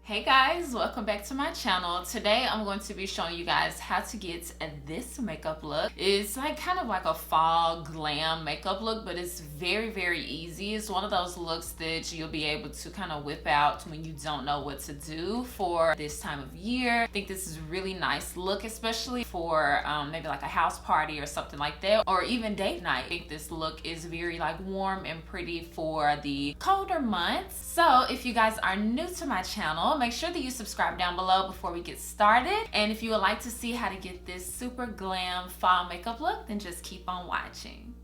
Hey guys, welcome back to my channel. Today I'm going to be showing you guys how to get this makeup look. It's like kind of like a fall glam makeup look, but it's very easy. It's one of those looks that you'll be able to kind of whip out when you don't know what to do for this time of year. I think this is a really nice look, especially for maybe like a house party or something like that, or even date night. I think this look is very like warm and pretty for the colder months. So if you guys are new to my channel, make sure that you subscribe down below before we get started. And if you would like to see how to get this super glam fall makeup look, then just keep on watching.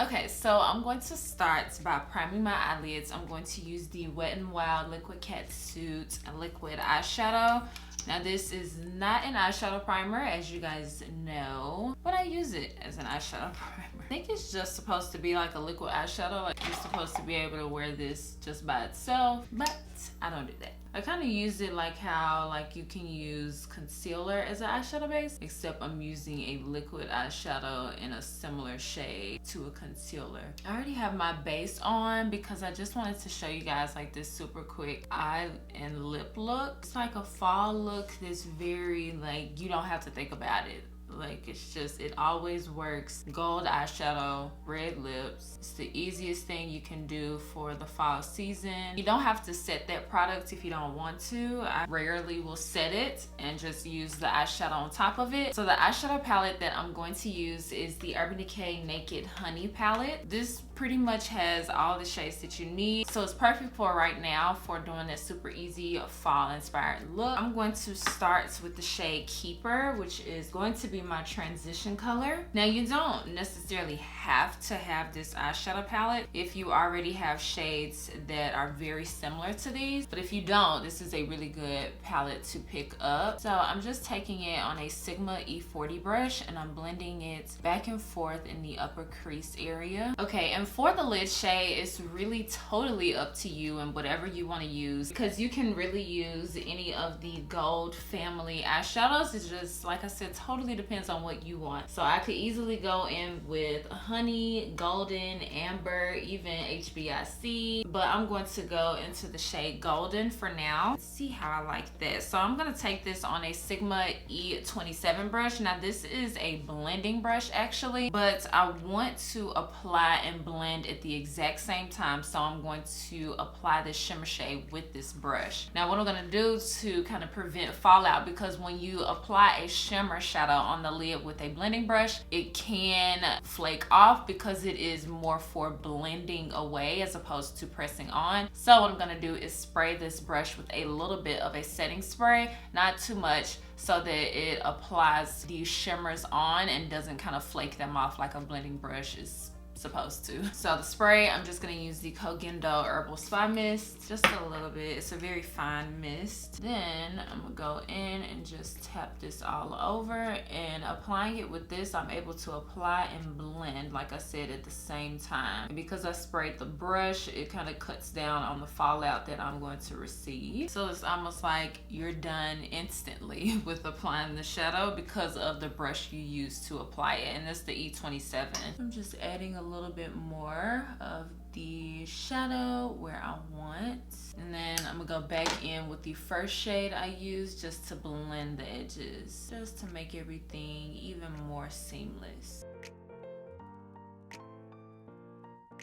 Okay, so I'm going to start by priming my eyelids. I'm going to use the Wet n Wild Liquid Catsuit Liquid Eyeshadow. Now this is not an eyeshadow primer, as you guys know, but I use it as an eyeshadow primer. I think it's just supposed to be like a liquid eyeshadow. Like you're supposed to be able to wear this just by itself, but I don't do that. I kind of use it like how like you can use concealer as an eyeshadow base, except I'm using a liquid eyeshadow in a similar shade to a concealer. I already have my base on because I just wanted to show you guys like this super quick eye and lip look. It's like a fall look that's very like, you don't have to think about it. Like it's just, it always works. Gold eyeshadow, red lips. It's the easiest thing you can do for the fall season. You don't have to set that product if you don't want to. I rarely will set it and just use the eyeshadow on top of it. So the eyeshadow palette that I'm going to use is the Urban Decay Naked Honey palette. This pretty much has all the shades that you need. So it's perfect for right now for doing that super easy fall inspired look. I'm going to start with the shade Keeper, which is going to be my transition color. Now you don't necessarily have to have this eyeshadow palette if you already have shades that are very similar to these, but if you don't, this is a really good palette to pick up. So I'm just taking it on a Sigma E40 brush and I'm blending it back and forth in the upper crease area. Okay, and for the lid shade, it's really totally up to you and whatever you want to use, because you can really use any of the gold family eyeshadows. It's just, like I said, totally depends on what you want. So I could easily go in with honey, golden, amber, even HBIC, but I'm going to go into the shade golden for now. Let's see how I like that. So I'm going to take this on a Sigma E27 brush. Now this is a blending brush actually, but I want to apply and blend at the exact same time. So I'm going to apply the shimmer shade with this brush. Now what I'm going to do to kind of prevent fallout, because when you apply a shimmer shadow on the lid with a blending brush, it can flake off because it is more for blending away as opposed to pressing on. So what I'm going to do is spray this brush with a little bit of a setting spray, not too much, so that it applies these shimmers on and doesn't kind of flake them off like a blending brush is supposed to. So the spray, I'm just gonna use the Koh Gen Do Herbal Spa Mist, just a little bit. It's a very fine mist. Then I'm gonna go in and just tap this all over, and applying it with this, I'm able to apply and blend, like I said, at the same time. And because I sprayed the brush, it kind of cuts down on the fallout that I'm going to receive. So it's almost like you're done instantly with applying the shadow because of the brush you use to apply it, and that's the E27. I'm just adding a little bit more of the shadow where I want, and then I'm gonna go back in with the first shade I used just to blend the edges, just to make everything even more seamless.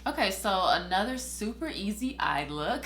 Okay, so another super easy eye look.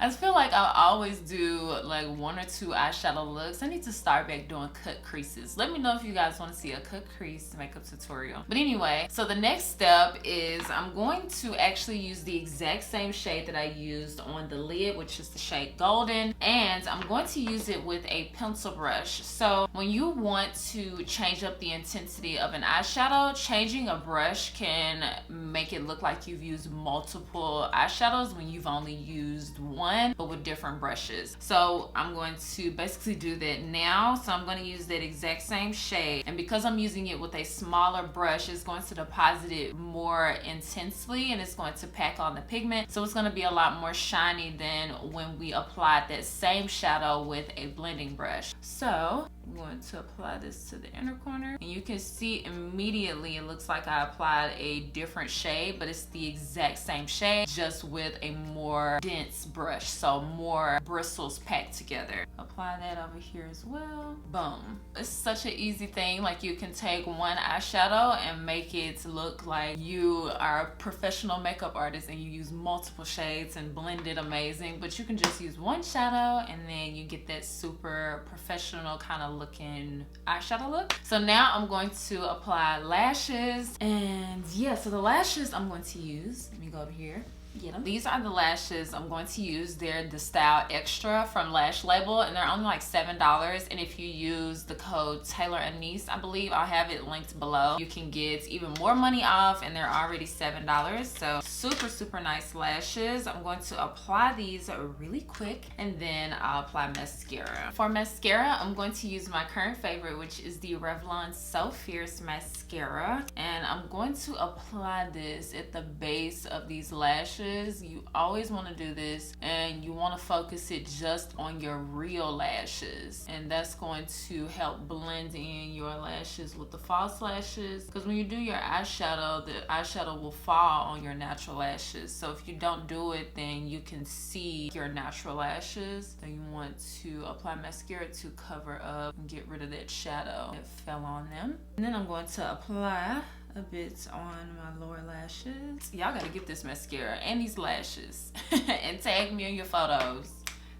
I just feel like I always do like one or two eyeshadow looks. I need to start back doing cut creases. Let me know if you guys want to see a cut crease makeup tutorial. But anyway, so the next step is I'm going to actually use the exact same shade that I used on the lid, which is the shade Golden, and I'm going to use it with a pencil brush. So when you want to change up the intensity of an eyeshadow, changing a brush can make it look like you've used multiple eyeshadows when you've only used one, but with different brushes. So I'm going to basically do that now. So I'm going to use that exact same shade, and because I'm using it with a smaller brush, it's going to deposit it more intensely and it's going to pack on the pigment, so it's going to be a lot more shiny than when we applied that same shadow with a blending brush. So I'm going to apply this to the inner corner, and you can see immediately it looks like I applied a different shade, but it's the exact same shade, just with a more dense brush, so more bristles packed together. Apply that over here as well. Boom. It's such an easy thing. Like, you can take one eyeshadow and make it look like you are a professional makeup artist and you use multiple shades and blend it amazing, but you can just use one shadow and then you get that super professional kind of looking eyeshadow look. So now I'm going to apply lashes, and yeah, so the lashes I'm going to use, let me go over here. Get them. These are the lashes I'm going to use. They're the Style Extra from Lash Label, and they're only like $7. And if you use the code TAYLORANISE, I believe, I'll have it linked below, you can get even more money off, and they're already $7. So super nice lashes. I'm going to apply these really quick, and then I'll apply mascara. For mascara, I'm going to use my current favorite, which is the Revlon So Fierce mascara, and I'm going to apply this at the base of these lashes. You always want to do this, and you want to focus it just on your real lashes, and that's going to help blend in your lashes with the false lashes, because when you do your eyeshadow, the eyeshadow will fall on your natural lashes. So if you don't do it, then you can see your natural lashes. So you want to apply mascara to cover up and get rid of that shadow that fell on them. And then I'm going to apply a bit on my lower lashes. Y'all gotta get this mascara and these lashes and tag me in your photos,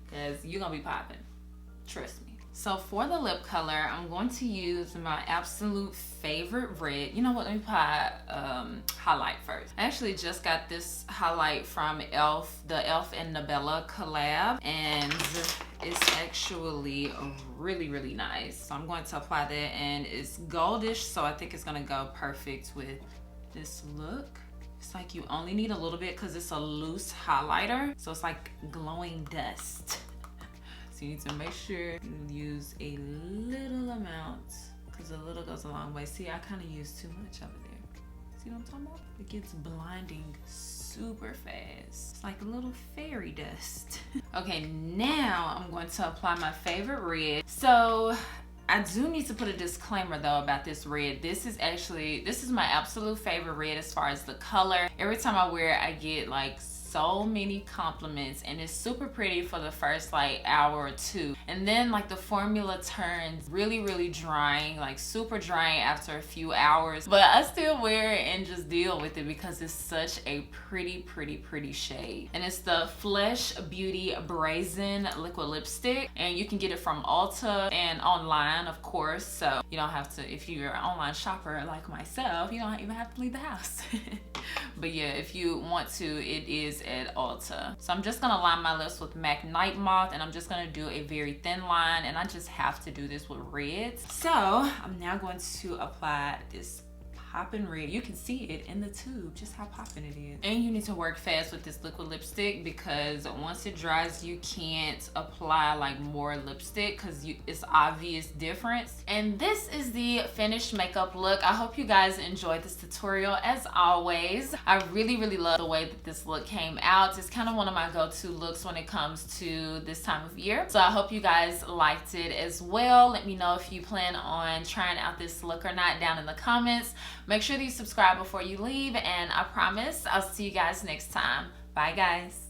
because you're gonna be popping, trust me. So for the lip color, I'm going to use my absolute favorite red. You know what, let me apply highlight first. I actually just got this highlight from e.l.f., the e.l.f. and Nabela collab, and it's actually really nice. So I'm going to apply that, and it's goldish, so I think it's gonna go perfect with this look. It's like you only need a little bit because it's a loose highlighter, so it's like glowing dust. So you need to make sure you use a little amount, because a little goes a long way. See, I kind of used too much over there. See what I'm talking about? It gets blinding super fast. It's like a little fairy dust. Okay, now I'm going to apply my favorite red. So I do need to put a disclaimer though about this red. This is my absolute favorite red as far as the color. Every time I wear it, I get like so many compliments, and it's super pretty for the first like hour or two, and then like the formula turns really drying, like super drying after a few hours, but I still wear it and just deal with it because it's such a pretty shade. And it's the Flesh Beauty Brazen liquid lipstick, and you can get it from Ulta and online, of course, so you don't have to, if you're an online shopper like myself, you don't even have to leave the house. But yeah, if you want to, it is at Ulta. So I'm just gonna line my lips with MAC Nightmoth, and I'm just gonna do a very thin line, and I just have to do this with reds. So I'm now going to apply this popping red. You can see it in the tube, just how popping it is. And you need to work fast with this liquid lipstick, because once it dries, you can't apply like more lipstick because it's obvious difference. And this is the finished makeup look. I hope you guys enjoyed this tutorial. As always, I really love the way that this look came out. It's kind of one of my go-to looks when it comes to this time of year. So I hope you guys liked it as well. Let me know if you plan on trying out this look or not down in the comments. Make sure that you subscribe before you leave, and I promise I'll see you guys next time. Bye guys.